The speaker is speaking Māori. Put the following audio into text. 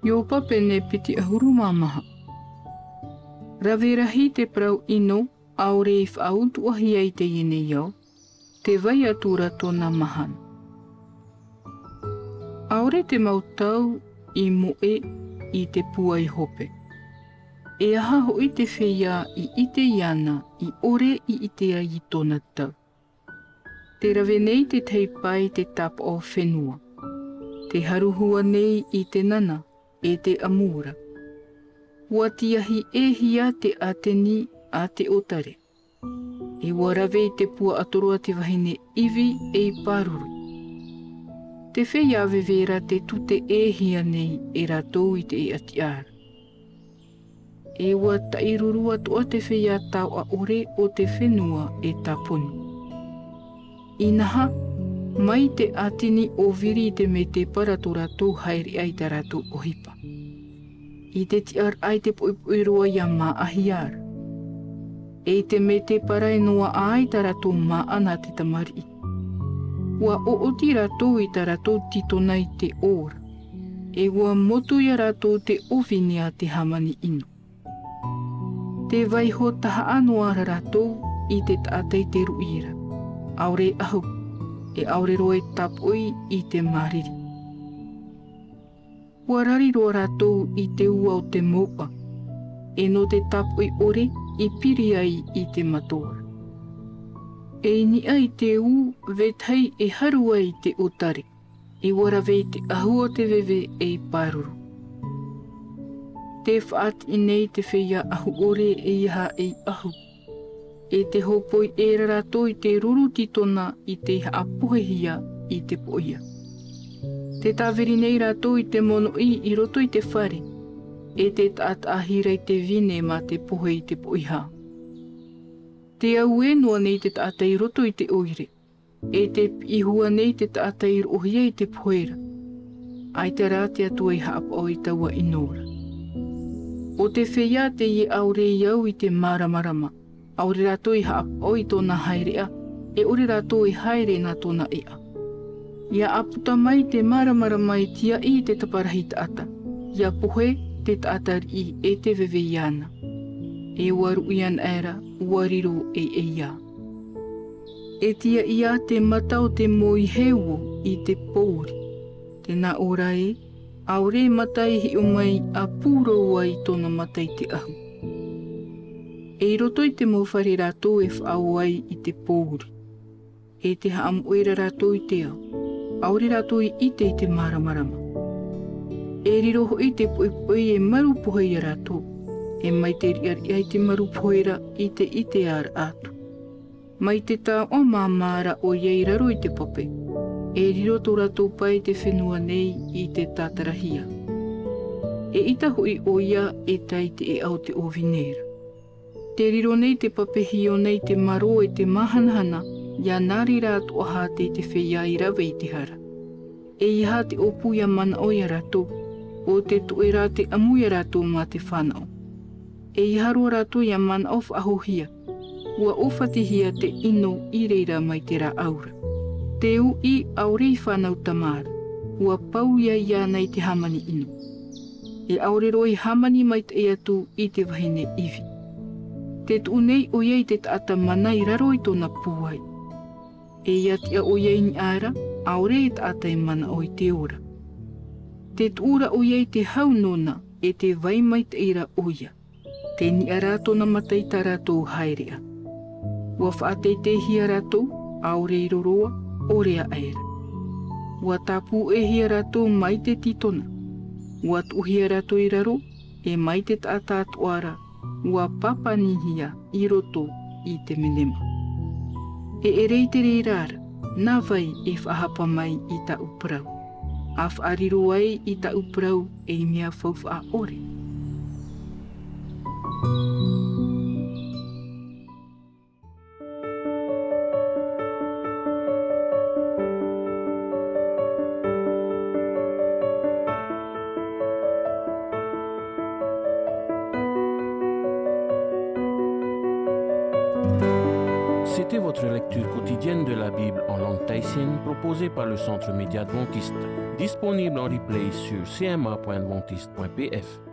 Iopa pene piti ahuru mamaha. Raverahi te prau ino aure if auntu ahiai te ine iau, te vai atura tona mahan. Aure te mautau I moe I te pua I hope. E aha hoi te whea I ite iana I ore I itea I tona tau. Te rawe nei te teipai te tapa o whenua. Te haruhua nei I te nana e te amura. Ua tiahi e hia te ateni a te otare. E ua rawe te pua atoroa te wahine iwi e paruru. Te whea vevera te tute e hia nei e ratou I te e atiara. E ua tairurua toa te whea tau a ore o te whenua e tapuni. Inaha, mai te atini o viri te me te paratora tō haere ai te ratou o hipa. I te tiar ai te poipoiroa ia mā ahiara. E te me te parai noa ai te ratou mā ana te tamari. Ua o ti ratou I te ratou titona I te ora. E ua motu ia ratou te ovini a te hamani ino. Te vaiho taha anoa ratou I te tātai te ruira. Aure ahu, e aure roe tapoi I te mariri. Ua rari roa ratou I te ua o te mopa. E no te tapoi ore I piri ai I te matora. E ni ai te u vetai e haru ai te otare. E warawei te ahua te vewe e I paruru. Te whaat I nei te whea ahu ore e iha e ahu. E te hopoi e rato I te ruru titona I te iha apuhehia I te poia. Te taweri nei rato I te mono I roto I te whare. E te taata ahira I te vine ma te pohe I te poiha. Te au e noa nei te taata I roto I te oire. E te ihua nei te taata I rohia I te poera. Ai te rāte atua I haapa o I taua inora. O te whea te I aure iau I te maramarama. Aure rato I haapa o I tōna hairea. E ore rato I haere na tōna ea. Ia aputa mai te maramarama I tia I te taparahi taata. Ia pohe te taata I e te vewe iana. E waru ian era, wariro e ia. E tia ia te mata o te moi heuo I te pōri. Tēnā ora e, aure matai hi o mai a pūro ai tōna matai te ahu. E roto I te mōwhare rātou e whaau ai I te pōri. E te haamoera rātou I te au. Aure rātou I te maramarama. E riroho I te poipoi e maru poheia rātou. E mai te riari ai te maru poheira I te ara atu. Mai te tā o māmara o iei raro I te pope. E riroto rātou pai te whenua nei I te tātarahia. E ita hui o ia e tai te e au te ovinera. Te riro nei te papehio nei te maro e te mahanahana, ia nari rātou aha te whea I rawe I te hara. E iha te opuia mana o ia rātou, o te toe rā te amuia rātou mā te whanau. E iha roa rātou ia mana of ahohia, ua ofatihia te ino I reira mai te rā aura. Te u I aurei whanau tamara, ua pau ia ia nei te hamani ino. E aure roi hamani mai te eatu I te wahine iwi. Te tu nei o iei te taata mana I raro I tōna puai. E iatia o iei ni ara, aure e taata I mana o I te ora. Te tuura o iei te haunona e te vai mai te ira o ia. Te ni a rātona matai tā rātou haerea. Ua whaatei te hia rātou, aure I roroa, orea aera. Ua tāpū e hia rātou mai te titona. Ua tuhia rātou I raro, e mai te tātā tuara. Ua papanihia I roto I te menema. E rei te rei rāra, nā vai e whahapa mai I ta uprau. A whaariro ai I ta uprau e mea whauwha ore. C'était votre lecture quotidienne de la Bible en langue tahitienne proposée par le Centre Média Adventiste disponible en replay sur cma.adventiste.pf.